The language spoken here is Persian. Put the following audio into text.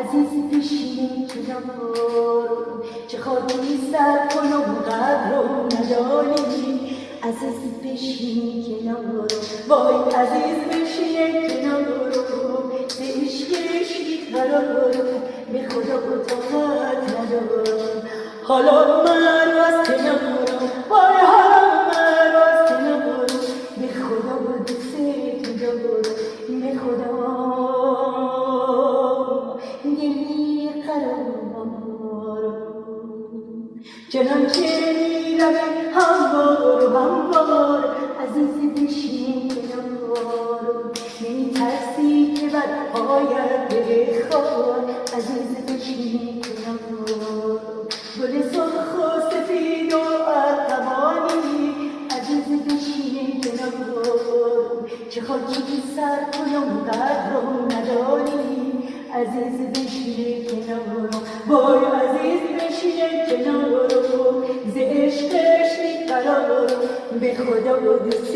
عزیز بشین کنار چه خاطری سر کنم قدر رو ندانی عزیز بشین کنار وای عزیز بشین کنار به عشقش قرار به خدا طاقت ندارم حالا من از کنارم وای حالا من از کنارم به خدا دوست دارم به خدا گلی قرارم چنانچه میروی هموار و هموار عزیز بشین کنار نمیترسی که بر پایت بخوار عزیز بشین کنار گل سرخ و سفید و ارغوانی عزیز بشین کنار چه خاکی سر کنم قدر رو نداری عزیز بشین کنار وای عزیز بشین کنار ز عشقش بیقرار به خدا و دوست